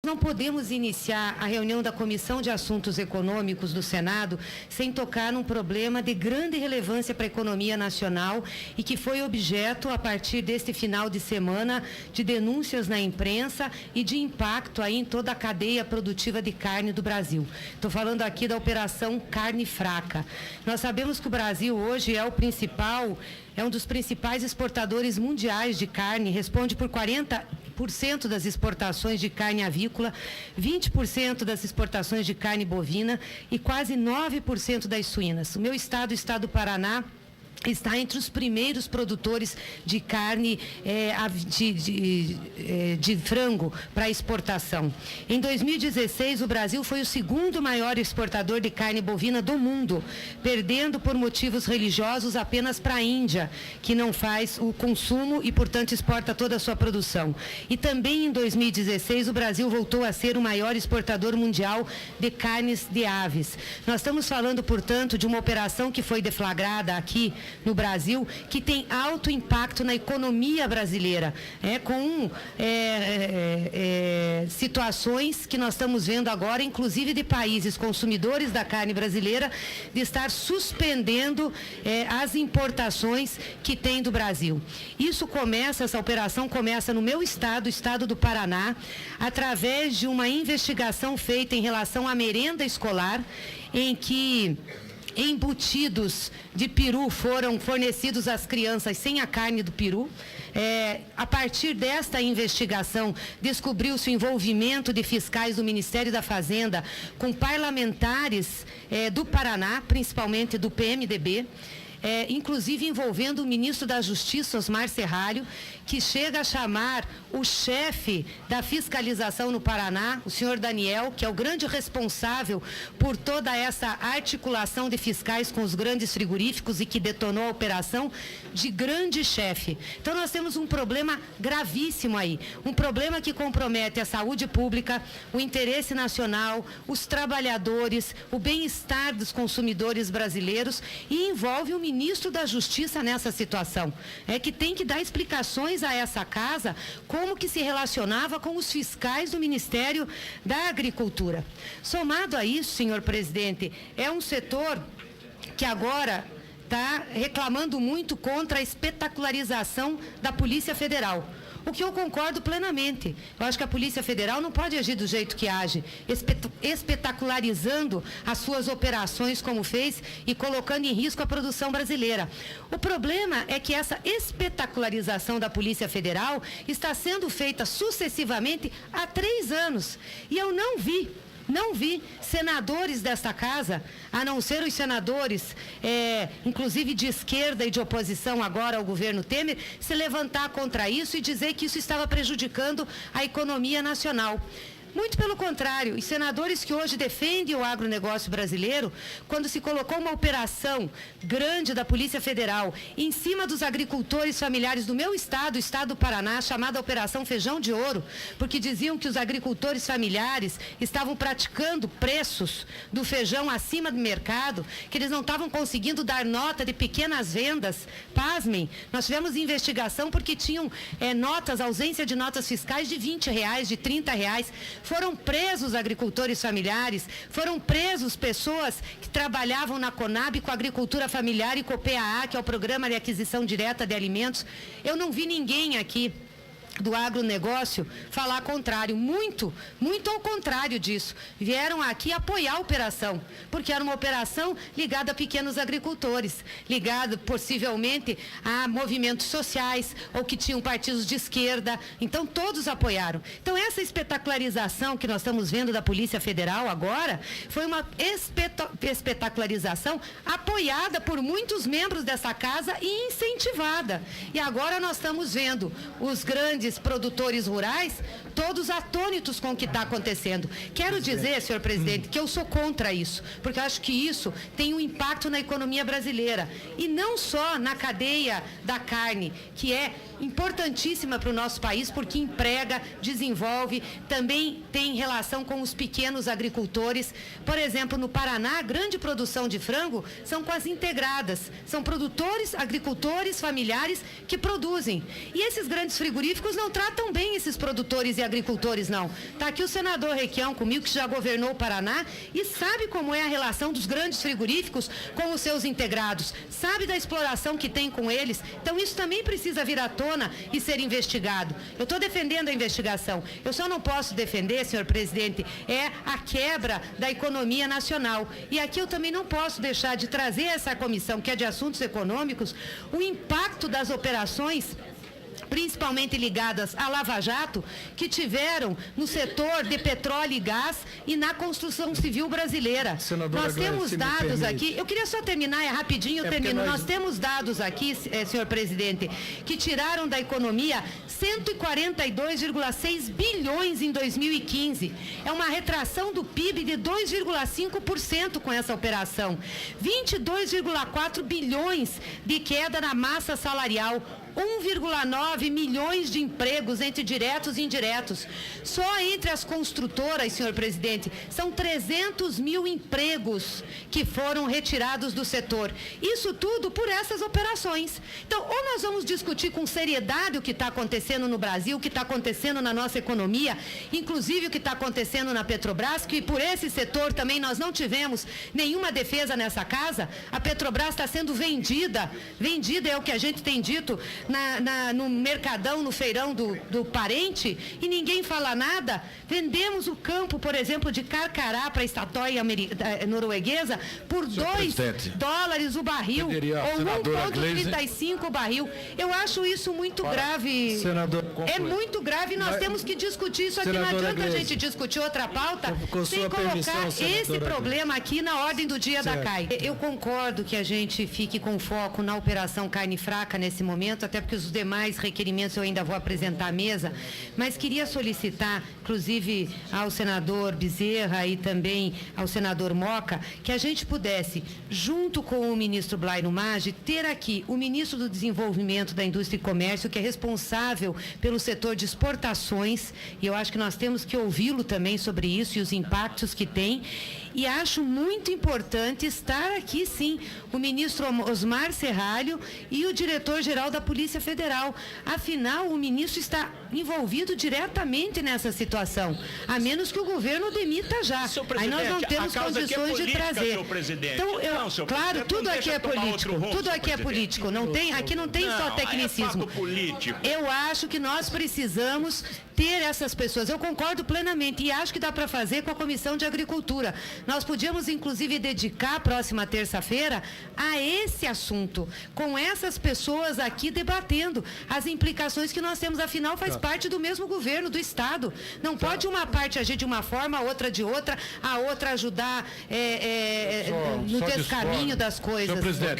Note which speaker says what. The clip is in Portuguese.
Speaker 1: não podemos iniciar a reunião da Comissão de Assuntos Econômicos do Senado sem tocar num problema de grande relevância para a economia nacional e que foi objeto, a partir deste final de semana, de denúncias na imprensa e de impacto aí em toda a cadeia produtiva de carne do Brasil. Estou falando aqui da Operação Carne Fraca. Nós sabemos que o Brasil hoje é um dos principais exportadores mundiais de carne, responde por 40% das exportações de carne avícola, 20% das exportações de carne bovina e quase 9% das suínas. O meu estado, o estado do Paraná, está entre os primeiros produtores de carne de frango para exportação. Em 2016, o Brasil foi o segundo maior exportador de carne bovina do mundo, perdendo por motivos religiosos apenas para a Índia, que não faz o consumo e, portanto, exporta toda a sua produção. E também em 2016, o Brasil voltou a ser o maior exportador mundial de carnes de aves. Nós estamos falando, portanto, de uma operação que foi deflagrada aqui no Brasil, que tem alto impacto na economia brasileira, com situações que nós estamos vendo agora, inclusive de países consumidores da carne brasileira, de estar suspendendo as importações que tem do Brasil. Essa operação começa no meu estado, o estado do Paraná, através de uma investigação feita em relação à merenda escolar, em que embutidos de peru foram fornecidos às crianças sem a carne do peru. A partir desta investigação, descobriu-se o envolvimento de fiscais do Ministério da Fazenda com parlamentares do Paraná, principalmente do PMDB, inclusive envolvendo o ministro da Justiça, Osmar Serralho, que chega a chamar o chefe da fiscalização no Paraná, o senhor Daniel, que é o grande responsável por toda essa articulação de fiscais com os grandes frigoríficos e que detonou a operação, de grande chefe. Então nós temos um problema gravíssimo aí, um problema que compromete a saúde pública, o interesse nacional, os trabalhadores, o bem-estar dos consumidores brasileiros e envolve o ministro da Justiça nessa situação, que tem que dar explicações a essa casa como que se relacionava com os fiscais do Ministério da Agricultura. Somado a isso, senhor presidente, é um setor que agora está reclamando muito contra a espetacularização da Polícia Federal. O que eu concordo plenamente. Eu acho que a Polícia Federal não pode agir do jeito que age, espetacularizando as suas operações como fez e colocando em risco a produção brasileira. O problema é que essa espetacularização da Polícia Federal está sendo feita sucessivamente há 3 anos. E eu não vi senadores desta casa, a não ser os senadores, inclusive de esquerda e de oposição agora ao governo Temer, se levantar contra isso e dizer que isso estava prejudicando a economia nacional. Muito pelo contrário, os senadores que hoje defendem o agronegócio brasileiro, quando se colocou uma operação grande da Polícia Federal em cima dos agricultores familiares do meu estado, o estado do Paraná, chamada Operação Feijão de Ouro, porque diziam que os agricultores familiares estavam praticando preços do feijão acima do mercado, que eles não estavam conseguindo dar nota de pequenas vendas. Pasmem, nós tivemos investigação porque tinham ausência de notas fiscais de R$20, de R$30. Foram presos agricultores familiares, foram presos pessoas que trabalhavam na Conab com a agricultura familiar e com o PAA, que é o Programa de Aquisição Direta de Alimentos. Eu não vi ninguém aqui do agronegócio falar contrário, muito ao contrário disso. Vieram aqui apoiar a operação, porque era uma operação ligada a pequenos agricultores, ligada possivelmente a movimentos sociais ou que tinham partidos de esquerda, então todos apoiaram. Então essa espetacularização que nós estamos vendo da Polícia Federal agora, foi uma espetacularização apoiada por muitos membros dessa casa e incentivada. E agora nós estamos vendo os grandes produtores rurais, todos atônitos com o que está acontecendo. Quero dizer, senhor presidente, que eu sou contra isso, porque eu acho que isso tem um impacto na economia brasileira, e não só na cadeia da carne, que é importantíssima para o nosso país, porque emprega, desenvolve, também tem relação com os pequenos agricultores. Por exemplo, no Paraná, a grande produção de frango são quase integradas, são produtores, agricultores, familiares que produzem. E esses grandes frigoríficos não tratam bem esses produtores e agricultores, não. Está aqui o senador Requião comigo, que já governou o Paraná e sabe como é a relação dos grandes frigoríficos com os seus integrados, sabe da exploração que tem com eles. Então, isso também precisa vir à tona e ser investigado. Eu estou defendendo a investigação. Eu só não posso defender, senhor presidente, a quebra da economia nacional. E aqui eu também não posso deixar de trazer essa comissão, que é de assuntos econômicos, o impacto das operações, principalmente ligadas à Lava Jato, que tiveram no setor de petróleo e gás e na construção civil brasileira.
Speaker 2: Senadora
Speaker 1: Nós temos dados aqui, eu queria só terminar, rapidinho eu termino. Nós temos dados aqui, senhor presidente, que tiraram da economia 142,6 bilhões em 2015. É uma retração do PIB de 2,5% com essa operação. 22,4 bilhões de queda na massa salarial. 1,9 milhões de empregos entre diretos e indiretos. Só entre as construtoras, senhor presidente, são 300 mil empregos que foram retirados do setor. Isso tudo por essas operações. Então, ou nós vamos discutir com seriedade o que está acontecendo no Brasil, o que está acontecendo na nossa economia, inclusive o que está acontecendo na Petrobras, que por esse setor também nós não tivemos nenhuma defesa nessa casa. A Petrobras está sendo vendida é o que a gente tem dito, no mercadão, no feirão do parente, e ninguém fala nada. Vendemos o campo, por exemplo, de Carcará para a estatóia norueguesa por $2 o barril, ou 1,35 o barril. Eu acho isso muito grave.
Speaker 2: Senador,
Speaker 1: é muito grave e nós temos que discutir isso aqui. Não adianta a gente discutir outra pauta sem colocar esse problema aqui na ordem do dia da CAI. Eu concordo que a gente fique com foco na operação carne fraca nesse momento, até porque os demais requerimentos eu ainda vou apresentar à mesa, mas queria solicitar, inclusive ao senador Bezerra e também ao senador Moca, que a gente pudesse, junto com o ministro Blairo Maggi, ter aqui o ministro do Desenvolvimento da Indústria e Comércio, que é responsável pelo setor de exportações, e eu acho que nós temos que ouvi-lo também sobre isso e os impactos que tem. E acho muito importante estar aqui, sim, o ministro Osmar Serralho e o diretor-geral da Polícia Federal. Afinal, o ministro está envolvido diretamente nessa situação, a menos que o governo demita já. Aí nós não temos condições de trazer. Então, claro, tudo aqui é político. Tudo aqui é político. Aqui não tem só tecnicismo. Eu acho que nós precisamos ter essas pessoas. Eu concordo plenamente e acho que dá para fazer com a Comissão de Agricultura. Nós podíamos, inclusive, dedicar a próxima terça-feira a esse assunto, com essas pessoas aqui debatendo as implicações que nós temos. Afinal, faz parte do mesmo governo, do Estado. Não pode uma parte agir de uma forma, a outra de outra, a outra ajudar no descaminho das coisas.
Speaker 2: Senhor presidente.